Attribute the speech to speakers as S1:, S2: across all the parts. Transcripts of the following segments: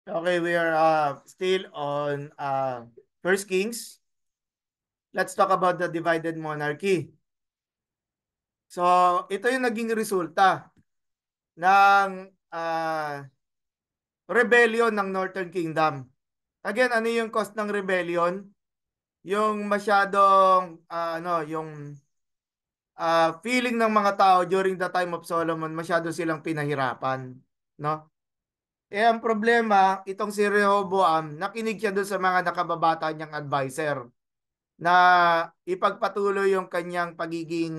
S1: Okay, we are still on First Kings. Let's talk about the divided monarchy. So, ito yung naging resulta ng rebellion ng Northern Kingdom. Again, ano yung cause ng rebellion? Yung masyadong yung feeling ng mga tao during the time of Solomon, masyado silang pinahirapan, no? Ang problema, itong si Rehoboam, nakinig siya doon sa mga nakababata niyang adviser na ipagpatuloy yung kanyang pagiging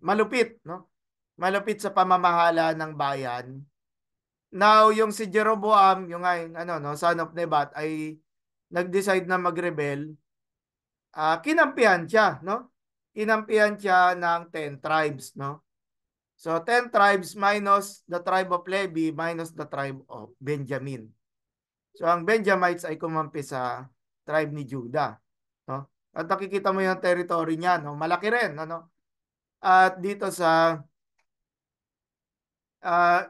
S1: malupit, no? Malupit sa pamamahala ng bayan. Now, yung si Jeroboam, yung son of Nebat ay nag-decide na mag-rebel. Kinampihan siya, no? Kinampihan siya ng 10 tribes, no? So 10 tribes minus the tribe of Levi minus the tribe of Benjamin. So ang Benjamites ay kumampi sa tribe ni Judah, no? At nakikita mo yung territory niya, no? Malaki rin, ano? At dito sa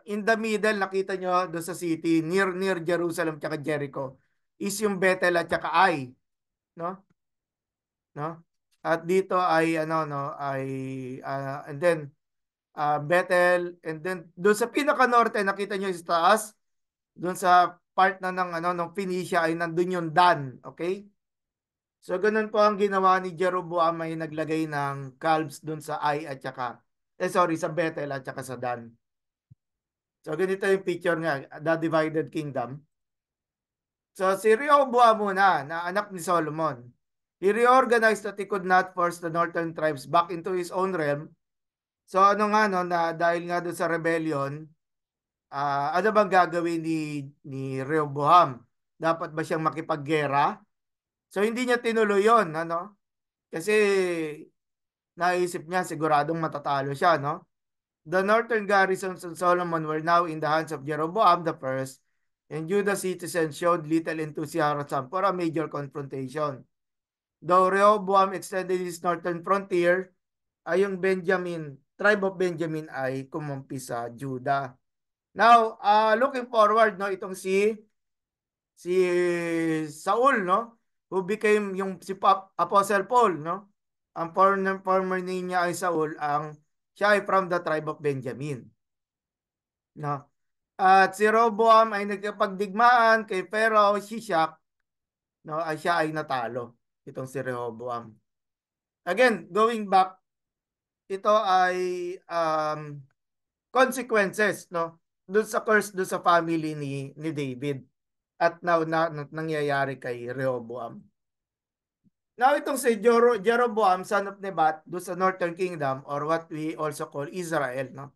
S1: in the middle, nakita nyo doon sa city, near Jerusalem at Jericho, is yung Bethel at saka Ai, no? No? At dito ay and then Bethel, and then doon sa pinaka norte, nakita nyo sa taas, doon sa part na ng Phoenicia ay nandun yung Dan, okay? So ganun po ang ginawa ni Jeroboam, ay naglagay ng calves doon sa Ai at saka sa Bethel at saka sa Dan. So ganito yung picture nga, the divided kingdom. So si Rehoboam muna, na anak ni Solomon. He reorganized that he could not force the northern tribes back into his own realm. So ano nga no, na dahil nga doon sa rebellion, ano bang gagawin ni Rehoboam? Dapat ba siyang makipaggera? So hindi niya tinuloy 'yon, ano? Kasi naisip niya siguradong matatalo siya, no? The northern garrisons of Solomon were now in the hands of Jeroboam the first, and Judah's citizens showed little enthusiasm for a major confrontation. Though Rehoboam extended his northern frontier, ay yung tribe of Benjamin ay kumumpi sa Judah. Now, looking forward, no, itong si Saul, no, who became yung si Apostle Paul, no? Ang former name niya ay Saul, siya ay from the tribe of Benjamin, no? At si Roboam ay nagkapagdigmaan kay Pharaoh Shishak, no? Ay siya ay natalo, itong si Rehoboam. Again, going back, ito ay consequences, no? Doon sa curse doon sa family ni David at now nangyayari kay Rehoboam. Now itong si Jeroboam, son of Nebat, doon sa Northern Kingdom or what we also call Israel, no?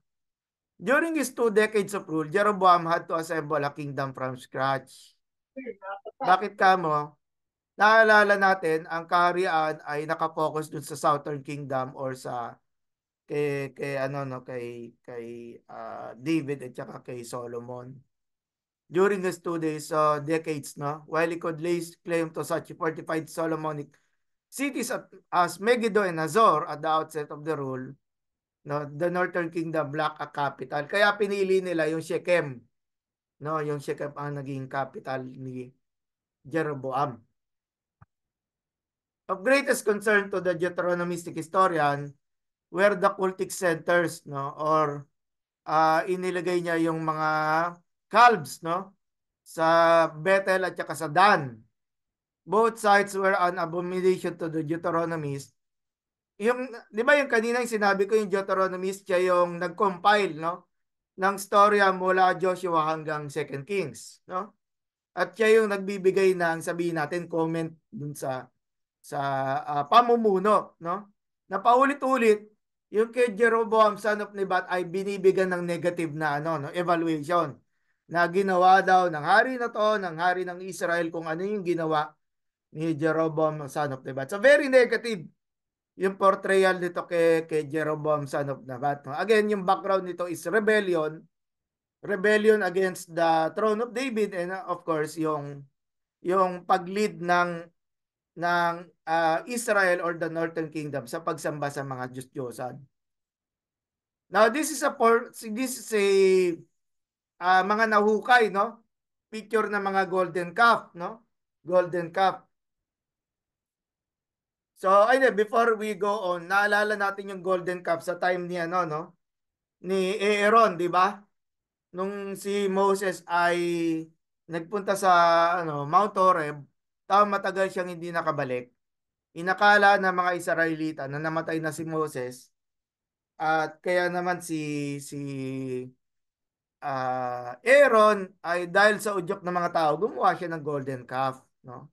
S1: During his 2 decades of rule, Jeroboam had to assemble a kingdom from scratch. Bakit kamo? Naalala natin, ang kaharian ay nakapokus doon sa Southern Kingdom or sa kay David at saka kay Solomon. During his 2 decades, no, while he could lay claim to such fortified Solomonic cities as Megiddo and Hazor at the outset of the rule, no, the Northern Kingdom lacked a capital. Kaya pinili nila yung Shechem, no, yung Shechem ang naging capital ni Jeroboam. Of greatest concern to the Deuteronomistic historian were the cultic centers, no, or inilagay niya yung mga calves, no, sa Bethel at saka sa Dan. Both sides were an abomination to the Deuteronomist. Yung, di ba yung kanina yung sinabi ko, yung Deuteronomist, siya yung nag-compile, no, ng storya mula Joshua hanggang 2 Kings, no? At siya yung nagbibigay ng, sabihin natin, comment dun sa pamumuno, no? Na paulit-ulit, yung kay Jeroboam son of Nebat ay binibigyan ng negative na no, evaluation na ginawa daw ng hari na to, ng hari ng Israel, kung ano yung ginawa ni Jeroboam son of Nebat. So very negative yung portrayal nito kay Jeroboam son of Nebat. No? Again, yung background nito is rebellion against the throne of David, and of course yung pag-lead ng Israel or the Northern Kingdom sa pagsamba sa mga Diyos-Diyosan. Now, this is a mga nahukay, no? picture ng mga golden calf, no? Golden calf. So, ayun, before we go on, naalala natin yung golden calf sa time ni ano, no? Ni Aaron, di ba? Nung si Moses ay nagpunta sa ano, Mount Horeb, matagal siyang hindi nakabalik. Inakala ng mga Israelita na namatay na si Moses at kaya naman si Aaron ay dahil sa udyok ng mga tao, gumawa siya ng golden calf, no?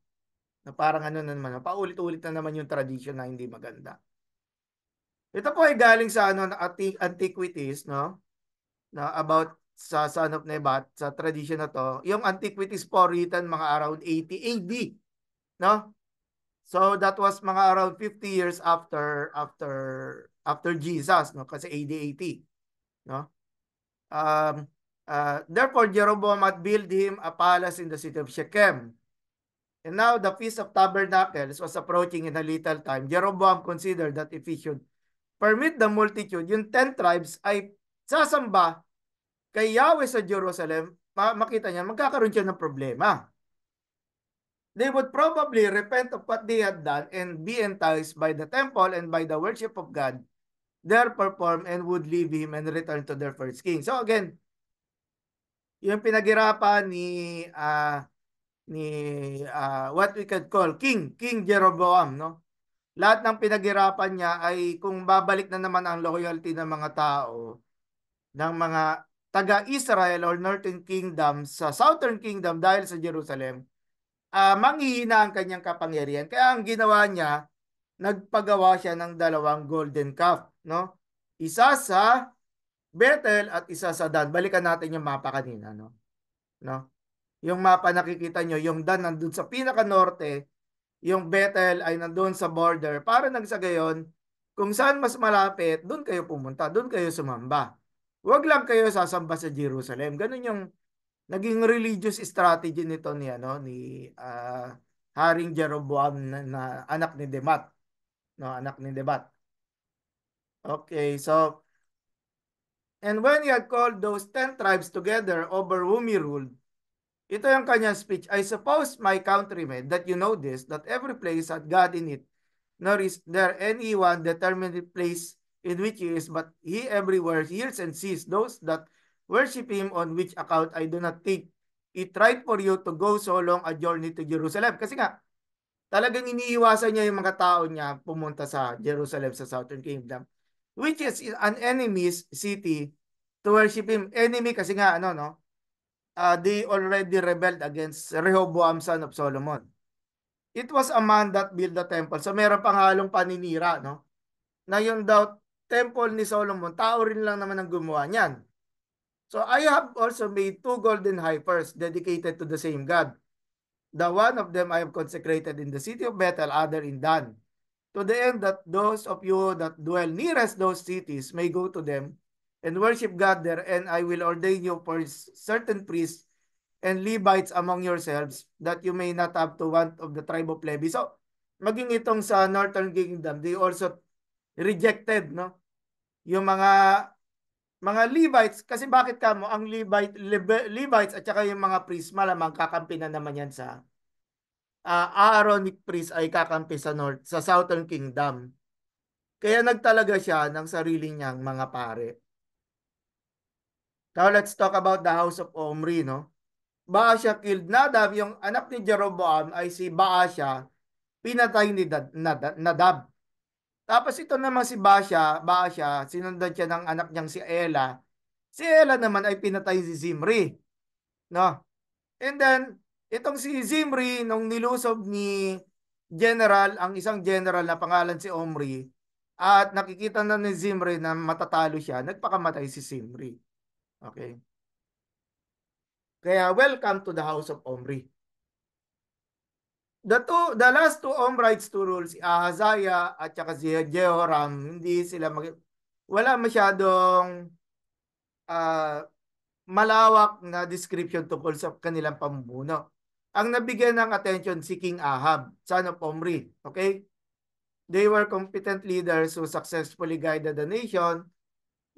S1: Na parang ano na naman, paulit-ulit na naman yung tradition na hindi maganda. Ito po ay galing sa ano, antiquities, no? Na about sa Son of Nebat, sa tradition na to. Yung antiquities po written mga around 80 AD, no? So that was mga around 50 years after Jesus, no? Kasi AD 80, no? Um, Therefore, Jeroboam had built him a palace in the city of Shechem. And now the Feast of Tabernacles was approaching in a little time. Jeroboam considered that if he should permit the multitude, yung 10 tribes ay sasamba kay Yahweh sa Jerusalem, makita niya, magkakaroon siya ng problema. They would probably repent of what they had done and be enticed by the temple and by the worship of God, there perform and would leave him and return to their first king. So again, yung pinaghirapan ni what we could call King Jeroboam, no? Lahat ng pinaghirapan niya ay kung babalik na naman ang loyalty ng mga tao ng mga taga-Israel or Northern Kingdom sa Southern Kingdom dahil sa Jerusalem, manghihina ang kanyang kapangyarihan. Kaya ang ginawa niya, nagpagawa siya ng dalawang golden calf, no? Isa sa Bethel at isa sa Dan. Balikan natin yung mapa kanina, no? No? Yung mapa nakikita nyo, yung Dan nandun sa pinaka-norte, yung Bethel ay nandun sa border. Para nang sa gayon, kung saan mas malapit, doon kayo pumunta, doon kayo sumamba. Huwag lang kayo sasamba sa Jerusalem. Ganun yung naging religious strategy nito ni Haring Jeroboam na anak ni Debat, no, anak ni Debat. Okay, so and when he had called those 10 tribes together over whom he ruled, ito yung kanyang speech. I suppose, my countrymen, that you know this, that every place had God in it, nor is there any one determined place in which he is, but he everywhere hears and sees those that worship him, on which account I do not think it right for you to go so long a journey to Jerusalem. Kasi nga, talagang iniiwasan niya yung mga tao niya pumunta sa Jerusalem sa Southern Kingdom, which is an enemy's city to worship him. Enemy kasi nga, ano, no? They already rebelled against Rehoboam, son of Solomon. It was a man that built the temple. So meron pang halong paninira, no? Na yung daw temple ni Solomon, tao rin lang naman ang gumawa niyan. So I have also made 2 golden heifers dedicated to the same God. The one of them I have consecrated in the city of Bethel, other in Dan, to the end that those of you that dwell nearest those cities may go to them and worship God there, and I will ordain you for certain priests and Levites among yourselves, that you may not have to want of the tribe of Levi. So, maging itong sa Northern Kingdom, they also rejected, no? Yung mga Levites, kasi bakit kamo ang Levites at saka yung mga priests, malamang kakampi na naman yan sa Aaronic priest ay kakampi sa sa Southern Kingdom. Kaya nagtalaga siya ng sarili niyang mga pare. Now let's talk about the house of Omri, no? Baasha killed Nadab, yung anak ni Jeroboam ay si Baasha, pinatay ni Nadab. Tapos ito naman si Baasha, sinundan siya ng anak niyang si Ela. Si Ela naman ay pinatay si Zimri, no? And then itong si Zimri, nung nilusob ni ang isang general na pangalan si Omri, at nakikita na ni Zimri na matatalo siya, nagpakamatay si Zimri. Okay. Kaya welcome to the house of Omri. The last two Omrites to rule, si Ahaziah at saka si Jehoram, hindi sila wala masyadong malawak na description tungkol sa kanilang pamumuno. Ang nabigyan ng attention si King Ahab, son of Omri. Okay? They were competent leaders who successfully guided the nation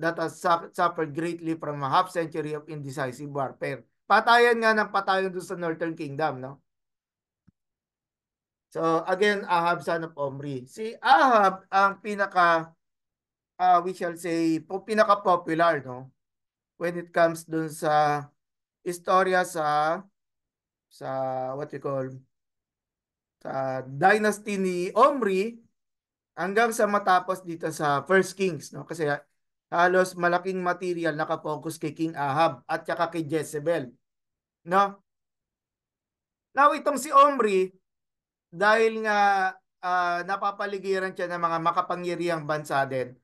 S1: that has suffered greatly from a half century of indecisive warfare. patayan nga ng patayan doon sa Northern Kingdom, no? So again, Ahab son of Omri. Si Ahab ang pinaka we shall say pinaka popular, no? When it comes doon sa istorya sa what we call sa dynasty ni Omri hanggang sa matapos dito sa First Kings, no? Kasi halos malaking material nakafocus kay King Ahab at saka kay Jezebel, no? Now itong si Omri dahil nga napapaligiran siya ng mga makapangyarihang bansa din.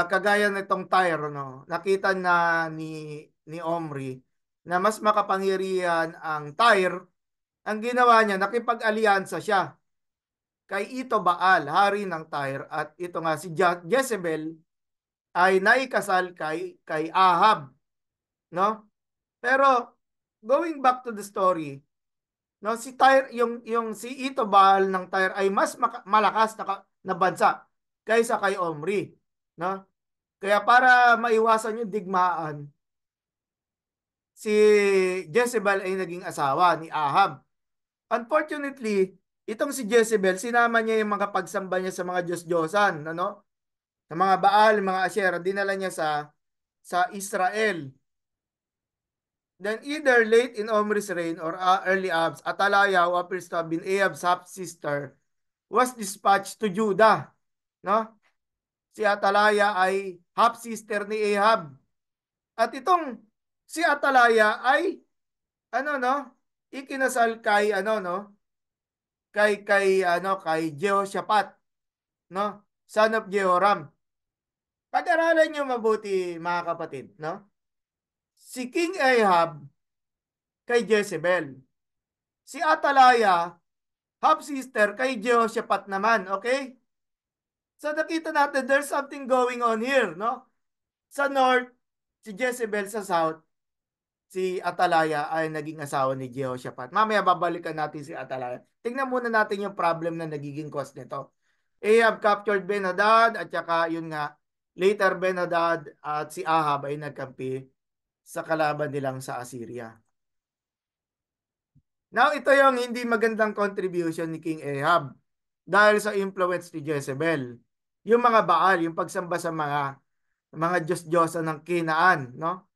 S1: Kagaya nitong Tyre, no? Nakita na ni Omri na mas makapangyarihan ang Tyre. Ang ginawa niya, nakipag-alyansa siya kay Ito Baal, hari ng Tyre, at ito nga si Jezebel ay naikasal kay Ahab, no? Pero going back to the story, no, si Tyre, yung si Ito Baal ng Tyre ay mas malakas na bansa kaysa kay Omri, no? Kaya para maiwasan yung digmaan, si Jezebel ay naging asawa ni Ahab. Unfortunately, itong si Jezebel, sinama niya yung mga pagsamba niya sa mga Diyos-Diyosan, ano? Sa mga Baal, mga Asherah, dinala niya sa Israel. Then either late in Omri's reign or early Ahab's, Atalaya, who appears to have been Ahab's half-sister, was dispatched to Judah. No? Si Atalaya ay half-sister ni Ahab. At itong si Atalaya ay ano no, ikinasal kay ano no, kay Jehoshaphat, no? Son of Jehoram. Pag-aralan niyo mabuti mga kapatid, no? Si King Ahab kay Jezebel. Si Atalaya, half-sister kay Jehoshaphat naman, okay? So nakita natin there's something going on here, no? Sa north, si Jezebel; sa south, si Atalaya ay naging asawa ni Jehoshaphat. Mamaya babalikan natin si Atalaya. Tingnan muna natin yung problem na nagiging cause nito. Ahab captured Ben-Hadad at saka yun nga, later Ben-Hadad at si Ahab ay nagkampi sa kalaban nilang sa Assyria. Now, ito yung hindi magandang contribution ni King Ahab dahil sa influence ni Jezebel. Yung mga Baal, yung pagsamba sa mga Diyos-Diyosan ng Kinaan, no?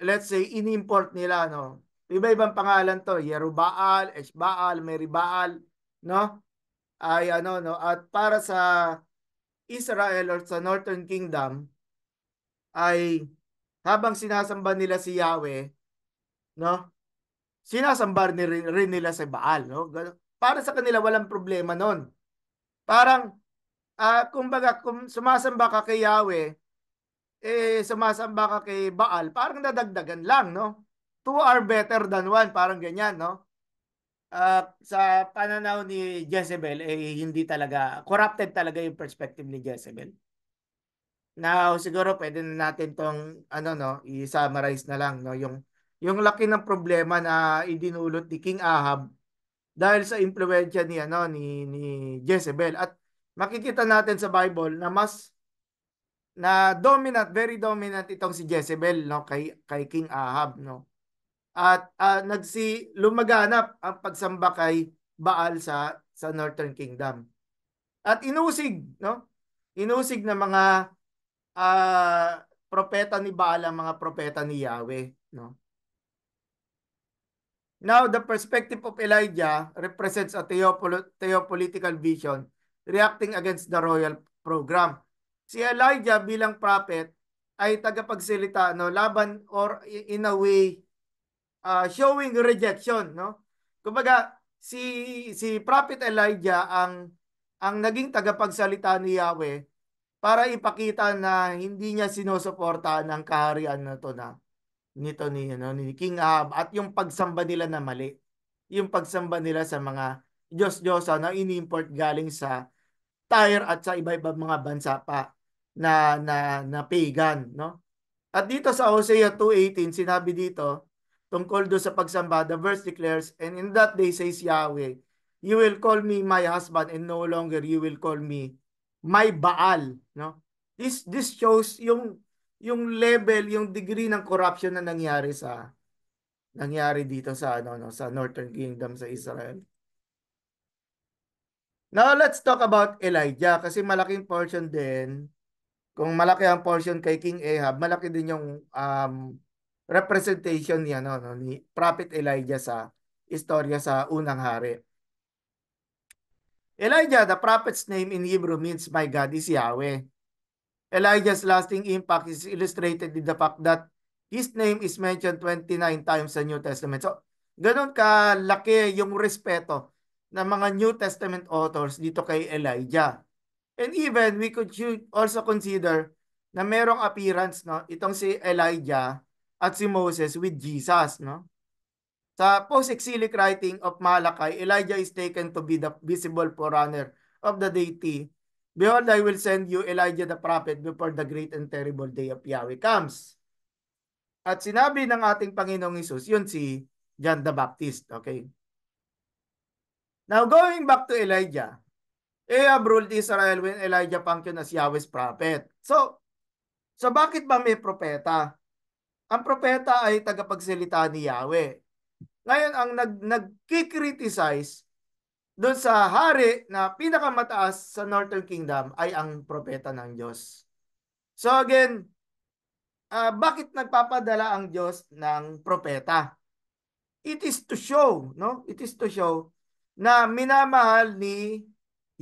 S1: Let's say inimport nila, no? Iba-ibang pangalan to, Yerubaal, Eshbaal, Meribaal, no? Ay ano no, at para sa Israel or sa Northern Kingdom ay habang sinasamba nila si Yahweh, no? Sinasamba rin nila si Baal, no? Para sa kanila walang problema noon. Parang kumbaga kung sumasamba ka kay Yahweh, sumasamba ka kay Baal, parang nadagdagan lang, no? Two are better than one, parang ganyan, no? Sa pananaw ni Jezebel, hindi talaga, corrupted talaga yung perspective ni Jezebel. Now, siguro pwede na natin tong ano no, i-summarize na lang no, yung laki ng problema na idinulot ni King Ahab dahil sa impluwensya ni ano ni Jezebel. At makikita natin sa Bible na dominant, very dominant itong si Jezebel no kay King Ahab no. At lumaganap ang pagsamba kay Baal sa Northern Kingdom. At inusig no, inusig ng mga propeta ni Baal ang mga propeta ni Yahweh, no? Now, the perspective of Elijah represents a theopolitical vision reacting against the royal program. Si Elijah bilang prophet ay tagapagsalita no laban or in a way showing rejection, no? Kumbaga si prophet Elijah ang naging tagapagsalita ni Yahweh para ipakita na hindi niya sinusuportahan ang kaharian na to na nito ni King Ahab at yung pagsamba nila na mali. Yung pagsamba nila sa mga Diyos-Diyosa na inimport galing sa Tyre at sa iba-ibang mga bansa pa na pagan, no? At dito sa Hosea 2:18 sinabi dito tungkol do sa pagsamba, the verse declares, and in that day says Yahweh, you will call me my husband and no longer you will call me my Baal, no? This shows yung level, yung degree ng corruption na nangyari dito sa ano no, sa Northern Kingdom sa Israel. Now let's talk about Elijah kasi malaking portion din. Kung malaki ang portion kay King Ahab, malaki din yung representation niya no, ni Prophet Elijah sa istorya sa unang hari. Elijah, the prophet's name in Hebrew means my God is Yahweh. Elijah's lasting impact is illustrated with the fact that his name is mentioned 29 times sa New Testament. So, ganun kalaki yung respeto ng mga New Testament authors dito kay Elijah. And even we could also consider na merong appearance no itong si Elijah at si Moses with Jesus no. Sa post-exilic writing of Malachi, Elijah is taken to be the visible forerunner of the deity. Behold, I will send you Elijah the prophet before the great and terrible day of Yahweh comes. At sinabi ng ating Panginoong Hesus, yun si John the Baptist. Okay. Now, going back to Elijah, Ahab ruled Israel when Elijah functioned as Yahweh's prophet. So bakit ba may propeta? Ang propeta ay tagapagsalita ni Yahweh. Ngayon, ang nagkikriticize doon sa hari na pinakamataas sa Northern Kingdom ay ang propeta ng Diyos. So again, bakit nagpapadala ang Diyos ng propeta? It is to show, no? It is to show na minamahal ni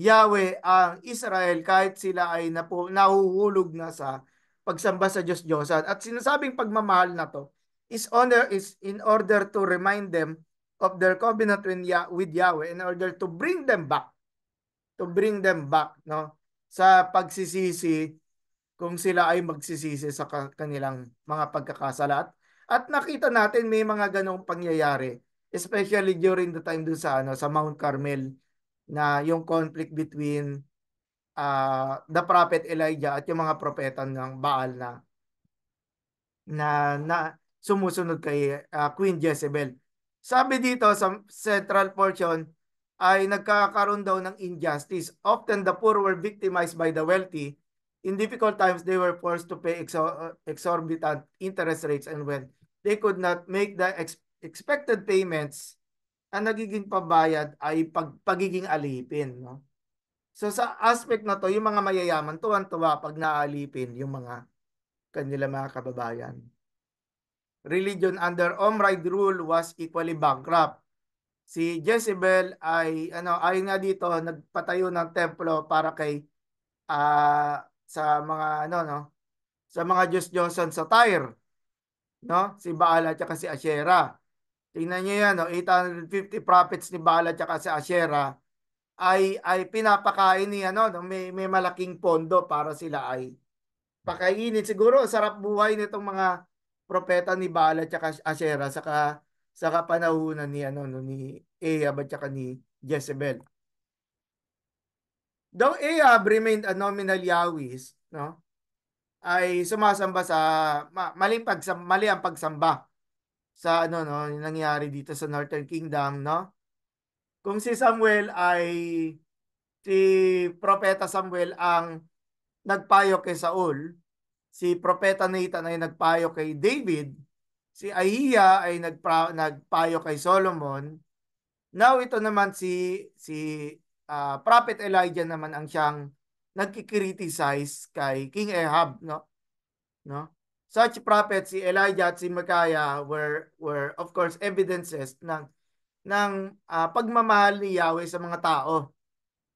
S1: Yahweh ang Israel kahit sila ay nahuhulog na sa pagsamba sa Diyos-Diyosan. At sinasabing pagmamahal na to is in order to remind them of their covenant with Yahweh in order to bring them back no sa pagsisisi kung sila ay magsisisi sa kanilang mga pagkakasala. At nakita natin may mga ganong pangyayari, especially during the time dun sa ano sa Mount Carmel na yung conflict between the prophet Elijah at yung mga propeta ng Baal na sumusunod kay Queen Jezebel. Sabi dito sa central portion ay nagkakaroon daw ng injustice. Often the poor were victimized by the wealthy. In difficult times, they were forced to pay exorbitant interest rates, and when they could not make the expected payments, ang nagiging pabayad ay pagiging alipin. No? So sa aspect na to, yung mga mayayaman, tuwan-tuwa pag naalipin yung mga kanila mga kababayan. Religion under Omride rule was equally bankrupt. Si Jezebel ay ayon nga dito nagpatayo ng templo para kay sa mga sa mga Diyos-Diyosan sa Tyre, no? Si Baal at saka si Asherah. Tingnan niyo yan, no? 850 prophets ni Baal at saka si Asherah ay pinapakain ni may malaking pondo para sila ay pakainin. Siguro sarap buhay nitong mga propeta ni Baal at saka Asherah sa kapanahunan ni Ahab at saka ni Jezebel. Though Ahab remained a nominal Yahwist, no, ay sumasamba sa mali ang pagsamba sa yung nangyari dito sa Northern Kingdom, no? Kung si propeta Samuel ang nagpayo kay Saul, si propeta Nathan ay nagpayo kay David, si Ahiya ay nagpayo kay Solomon. Now ito naman si Prophet Elijah naman ang siyang nagki-criticize kay King Ahab, no? Such prophets si Elijah at si Micaiah were of course evidences ng pagmamahal ni Yahweh sa mga tao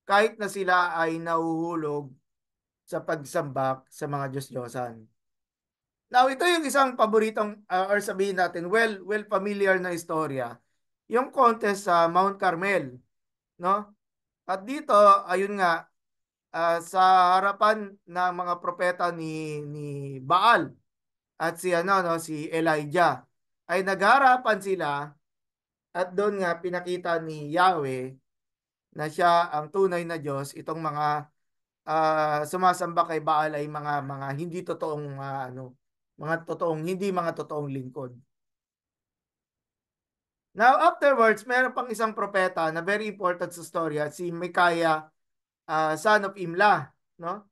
S1: kahit na sila ay nahuhulog sa pagsamba sa mga Diyos-Diyosan. Now, ito yung isang paboritong or sabihin natin, well familiar na istorya. Yung contest sa Mount Carmel, no? At dito, ayun nga, sa harapan ng mga propeta ni Baal at si Elijah ay nagharapan sila at doon nga pinakita ni Yahweh na siya ang tunay na Diyos. Itong mga sumasamba kay Baal ay mga hindi totoong mga totoong lingkod. Now afterwards, meron pang isang propeta na very important sa storya, si Micaiah, son of Imla, no?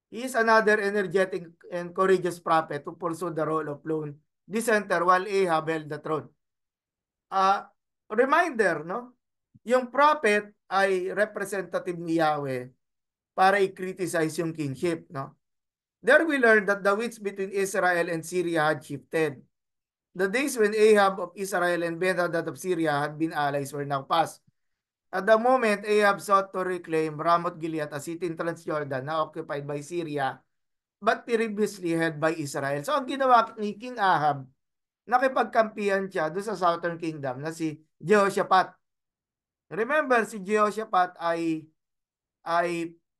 S1: He is another energetic and courageous prophet who pursued the role of lone dissenter while Ahab held the throne. Reminder, no? Yung prophet ay representative ni Yahweh para i-criticize yung kingship, no? There we learn that the winds between Israel and Syria had shifted. The days when Ahab of Israel and Ben-Hadad of Syria had been allies were now past. At the moment, Ahab sought to reclaim Ramoth Gilead, a city in Transjordan na occupied by Syria, but previously held by Israel. So ang ginawa ni King Ahab, nakipagkampihan siya doon sa Southern Kingdom na si Jehoshaphat. Remember, si Jehoshaphat ay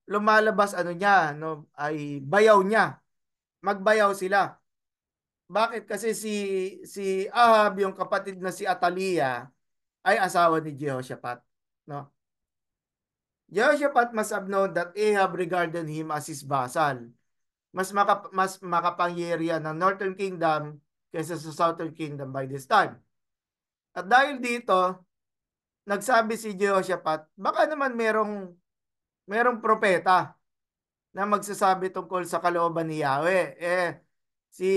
S1: lumalabas ano niya, no, ay bayaw niya. Magbayaw sila. Bakit? Kasi si Ahab, yung kapatid na si Atalia, ay asawa ni Jehoshaphat, no? Jehoshaphat must have known that Ahab regarded him as his vassal. Mas makapangyarihan ng Northern Kingdom kaysa sa Southern Kingdom by this time. At dahil dito, nagsabi si Jehoshaphat, baka naman merong propeta na magsasabi tungkol sa kalooban ni Yahweh. Si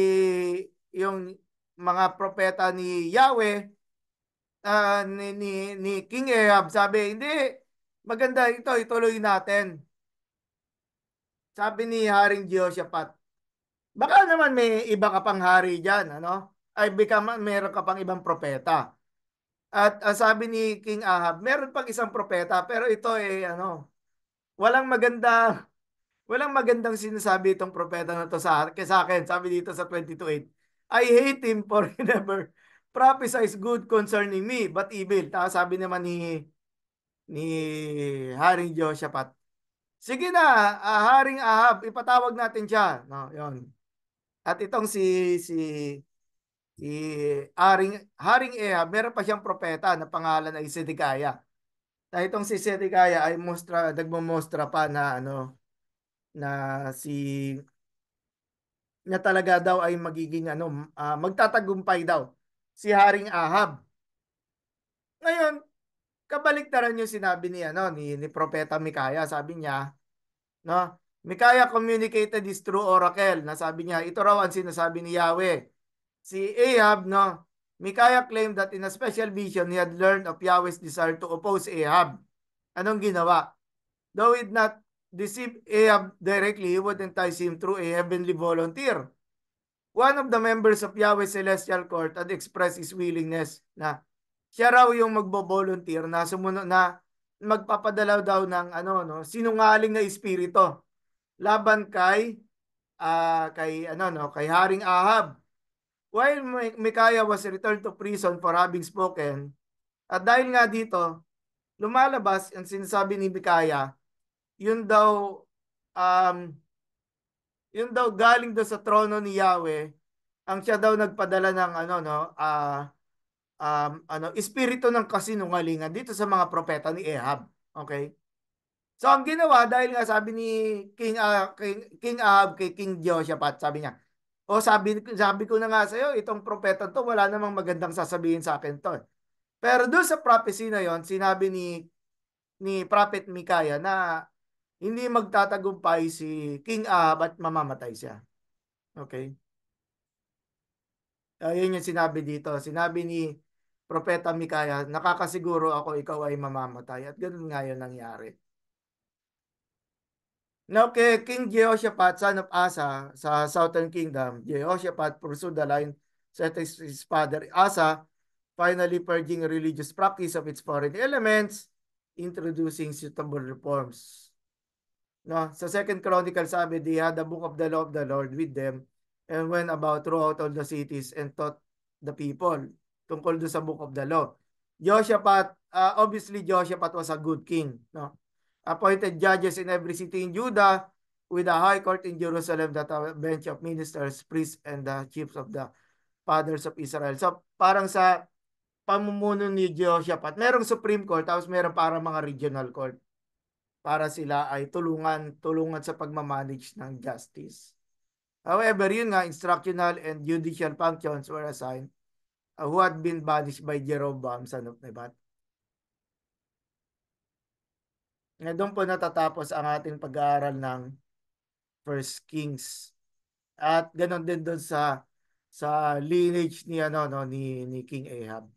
S1: yung mga propeta ni Yahweh, ni King Ahab, sabi, hindi, maganda ito, ituloy natin. Sabi ni Haring Jehoshaphat, baka naman may iba ka pang hari dyan, ano? Ay, meron ka pang ibang propeta. At sabi ni King Ahab, meron pang isang propeta, pero ito walang maganda, walang magandang sinasabi itong propeta na to sa akin. Sabi dito sa 22:8, I hate him for he never prophesies good concerning me, but evil. Tapos sabi naman ni Haring Jehoshaphat, sige na, Haring Ahab, ipatawag natin siya. No, yon. At itong si Haring Ahab, meron pa siyang propeta na pangalan ay Sedekaya. Na itong si Sedekaya ay nagmomostra pa na na si na talaga daw ay magiging magtatagumpay daw si Haring Ahab. Ngayon, kabaliktaran yung sinabi ni Propeta Mikaya. Sabi niya, no? Mikaya communicated this true oracle na sabi niya, ito raw ang sinasabi ni Yahweh. Si Ahab, no? Mikaya claimed that in a special vision, he had learned of Yahweh's desire to oppose Ahab. Anong ginawa? Though it not deceive Ahab directly, he would entice him through a heavenly volunteer. One of the members of Yahweh's celestial court had expressed his willingness na siya raw yung magbo-volunteer na sumunod na magpapadala daw ng sinungaling na espiritu laban kay Haring Ahab. While Micaiah was returned to prison for having spoken, at dahil nga dito, lumalabas ang sinasabi ni Micaiah, yun daw um, galing daw sa trono ni Yahweh, ang siya daw nagpadala ng espiritu ng kasinungalingan dito sa mga propeta ni Ahab. Okay? So ang ginawa dahil nga sabi ni King Ahab kay King Jehoshaphat, sabi niya, sabi ko na nga sa iyo, itong propeta to wala namang magandang sasabihin sa akin to. Pero doon sa prophecy na yon, sinabi ni Prophet Micaiah na hindi magtatagumpay si King Ahab at mamamatay siya. Okay? Yun yung sinabi dito. Sinabi ni Propeta Micaiah, nakakasiguro ako ikaw ay mamamatay. At ganoon nga yun nangyari. Now, kay King Jehoshaphat, son of Asa, sa Southern Kingdom, Jehoshaphat pursued the line set his father Asa, finally purging religious practice of its foreign elements, introducing suitable reforms. No, sa Second Chronicle sabi, they had the book of the law of the Lord with them and went about throughout all the cities and taught the people tungkol do sa book of the law. Jehoshaphat, obviously Jehoshaphat was a good king, no? Appointed judges in every city in Judah with a high court in Jerusalem that a bench of ministers, priests, and the chiefs of the fathers of Israel. So parang sa pamumuno ni Jehoshaphat, merong Supreme Court tapos meron parang mga regional court para sila ay tulungan sa pagmamanage ng justice. However, yun nga, instructional and judicial functions were assigned who had been banished by Jeroboam, son of Nebat. Doon po natatapos ang ating pag-aaral ng First Kings. At ganon din doon sa lineage ni ano no ni King Ahab.